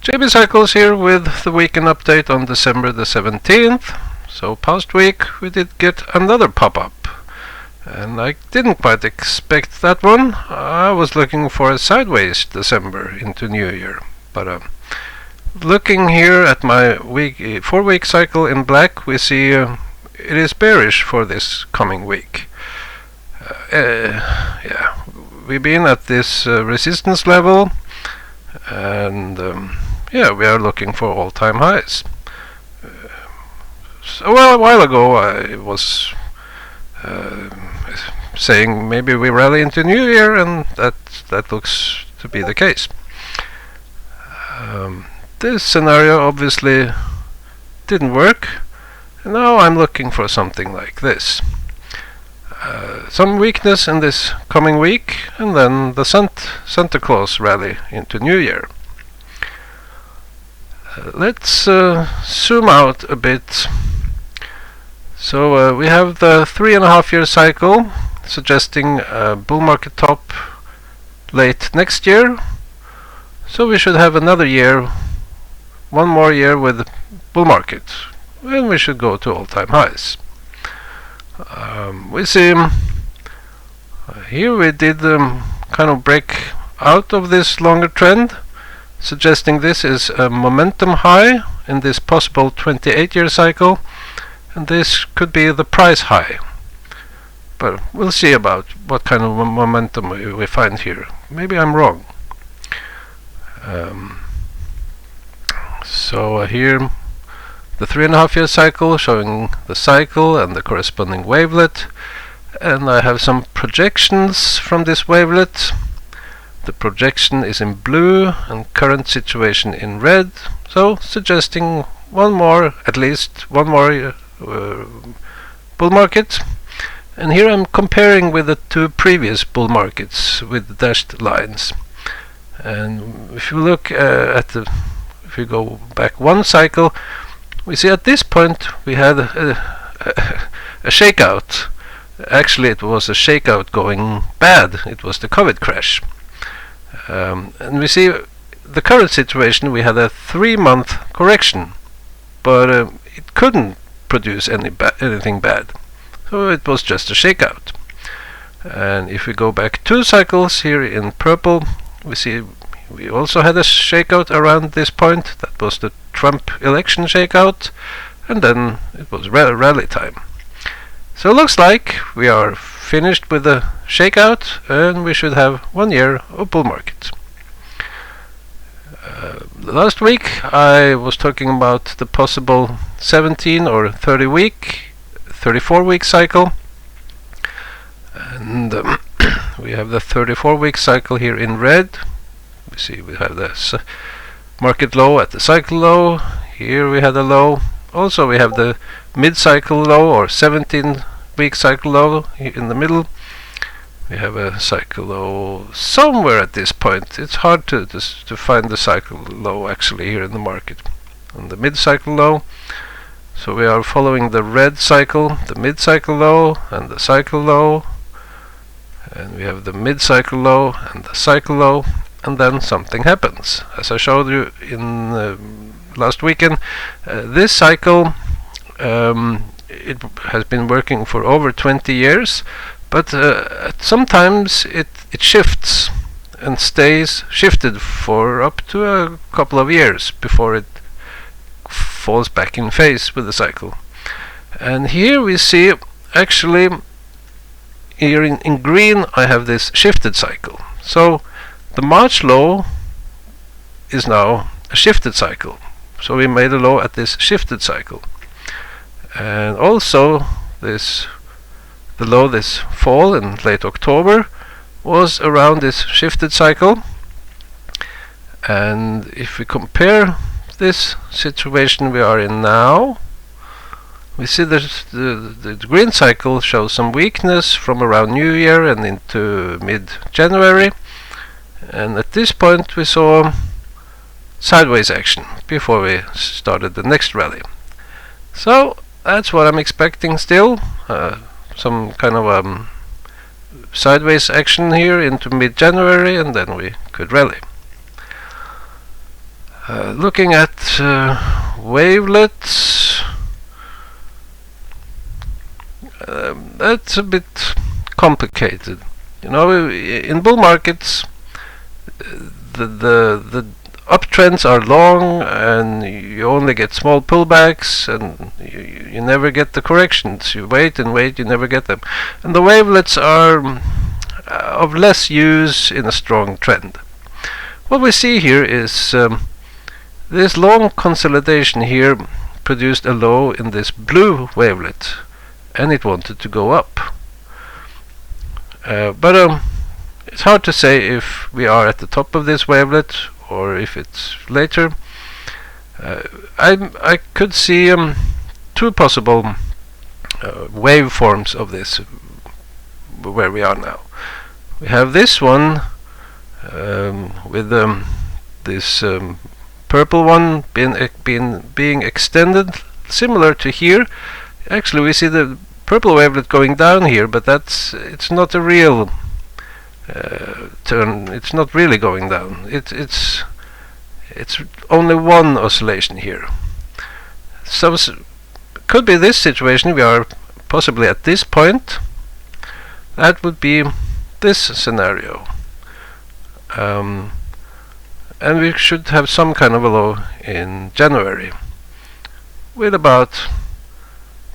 JB Cycles here with the weekend update on December the 17th. So past week we did get another pop-up, and I didn't quite expect that one. I was looking for a sideways December into New Year, but looking here at my 4-week cycle in black, we see it is bearish for this coming week. Yeah, we've been at this resistance level, and yeah, we are looking for all-time highs. So a while ago I was saying maybe we rally into New Year, and that looks to be the case. This scenario obviously didn't work, and now I'm looking for something like this. Some weakness in this coming week, and then the Santa Claus rally into New Year. Let's zoom out a bit. So we have the 3.5-year cycle suggesting a bull market top late next year. So we should have another year, one more year with bull market, and we should go to all-time highs. We see here we did kind of break out of this longer trend, suggesting this is a momentum high in this possible 28-year cycle, and this could be the price high. But we'll see about what kind of momentum we find here. Maybe I'm wrong. So here the 3.5-year cycle showing the cycle and the corresponding wavelet, and I have some projections from this wavelet. The projection is in blue and current situation in red, so suggesting at least one more bull market. And here I'm comparing with the two previous bull markets with dashed lines. And if you look if you go back one cycle, we see at this point we had a shakeout. Actually, it was a shakeout going bad. It was the COVID crash. And we see the current situation, we had a 3-month correction, but it couldn't produce anything bad. So it was just a shakeout. And if we go back 2 cycles here in purple, we see we also had a shakeout around this point. That was the Trump election shakeout, and then it was rally time. So it looks like we are finished with the shakeout, and we should have 1 year of bull market. Last week I was talking about the possible 17 or 34-week cycle, and we have the 34-week cycle here in red. We see we have the market low at the cycle low. Here we had a low. Also we have the mid-cycle low or 17-week cycle low in the middle. We have a cycle low somewhere at this point. It's hard to find the cycle low actually here in the market. And the mid-cycle low. So we are following the red cycle, the mid-cycle low and the cycle low. And we have the mid-cycle low and the cycle low. And then something happens. As I showed you in last weekend, this cycle it has been working for over 20 years, but sometimes it shifts and stays shifted for up to a couple of years before it falls back in phase with the cycle. And here we see actually here in green I have this shifted cycle. So the March low is now a shifted cycle. So we made a low at this shifted cycle. And also the low this fall in late October was around this shifted cycle. And if we compare this situation we are in now, we see the green cycle shows some weakness from around New Year and into mid-January. And at this point we saw sideways action before we started the next rally. So that's what I'm expecting still, some kind of sideways action here into mid-January, and then we could rally. Looking at wavelets, that's a bit complicated. You know, in bull markets, the uptrends are long, and you only get small pullbacks, and you never get the corrections. You wait and wait, you never get them. And the wavelets are of less use in a strong trend. What we see here is this long consolidation here produced a low in this blue wavelet, and it wanted to go up. But it's hard to say if we are at the top of this wavelet or if it's later. I could see two possible waveforms of this where we are now. We have this one with this purple one being extended, similar to here. Actually, we see the purple wavelet going down here, but it's not a real turn. It's not really going down. It's only one oscillation here. So could be this situation. We are possibly at this point. That would be this scenario. And we should have some kind of a low in January with about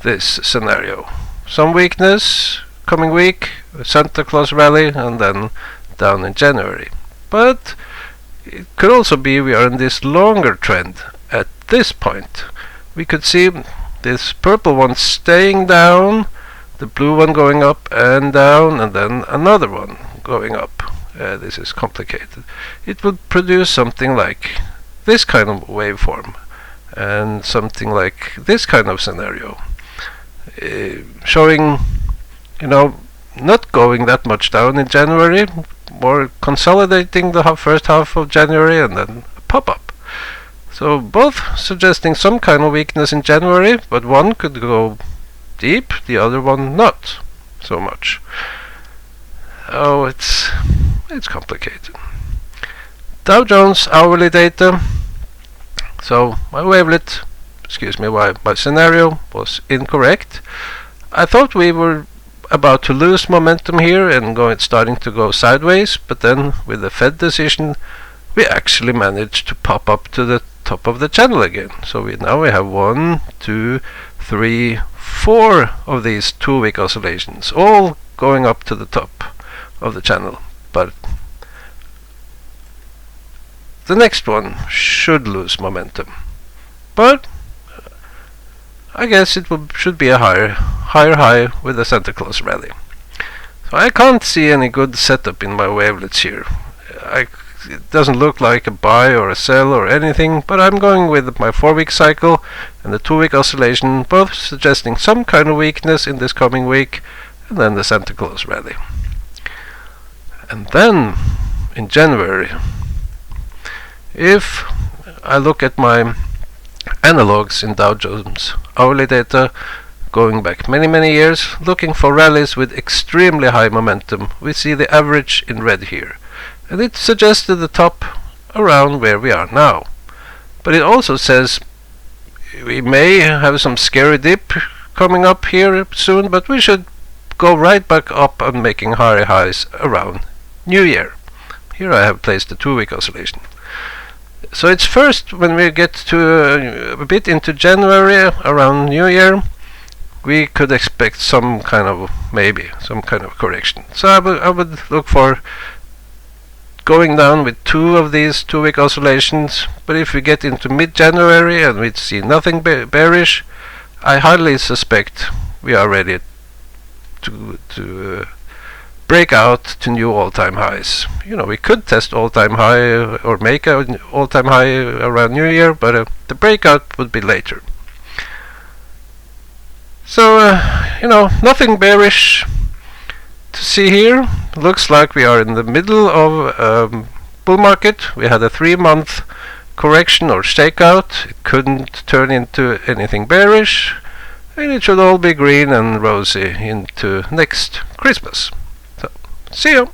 this scenario. Some weakness coming week, Santa Claus rally, and then down in January. But it could also be we are in this longer trend at this point. We could see this purple one staying down, the blue one going up and down, and then another one going up. This is complicated. It would produce something like this kind of waveform and something like this kind of scenario, showing, you know, not going that much down in January, more consolidating the first half of January and then a pop-up. So both suggesting some kind of weakness in January, but one could go deep, the other one not so much. Oh, it's complicated. Dow Jones hourly data. So my wavelet, my scenario was incorrect. I thought we were about to lose momentum here and starting to go sideways, but then with the Fed decision, we actually managed to pop up to the top of the channel again. So now we have 1, 2, 3, 4 of these 2-week oscillations, all going up to the top of the channel. But the next one should lose momentum. But I guess it should be a higher high with the Santa Claus rally. So I can't see any good setup in my wavelets here. It doesn't look like a buy or a sell or anything, but I'm going with my 4-week cycle and the 2-week oscillation, both suggesting some kind of weakness in this coming week, and then the Santa Claus rally. And then in January, if I look at my analogs in Dow Jones hourly data going back many years, looking for rallies with extremely high momentum, we see the average in red here, and it suggested the top around where we are now. But it also says we may have some scary dip coming up here soon, but we should go right back up and making higher highs around New Year. Here I have placed the 2-week oscillation. So it's first when we get to a bit into January, around New Year, we could expect some kind of correction. So I would look for going down with 2 of these 2-week oscillations. But if we get into mid-January and we see nothing bearish, I highly suspect we are ready to break out to new all-time highs. You know, we could test all-time high or make an all-time high around New Year, but the breakout would be later. So, you know, nothing bearish to see here. Looks like we are in the middle of bull market. We had a 3-month correction or shakeout. It couldn't turn into anything bearish, and it should all be green and rosy into next Christmas. So, see you.